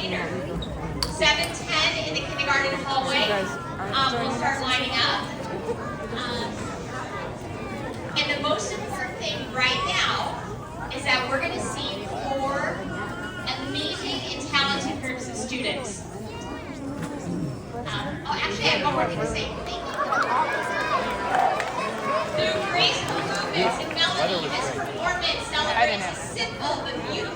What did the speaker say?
later. 7:10 in the kindergarten hallway. We'll start lining up. And the most important thing right now is that we're going to see 4 amazing and talented groups of students. Actually, I have one more thing to say. Through graceful movements and melody, this performance celebrates the simple but beautiful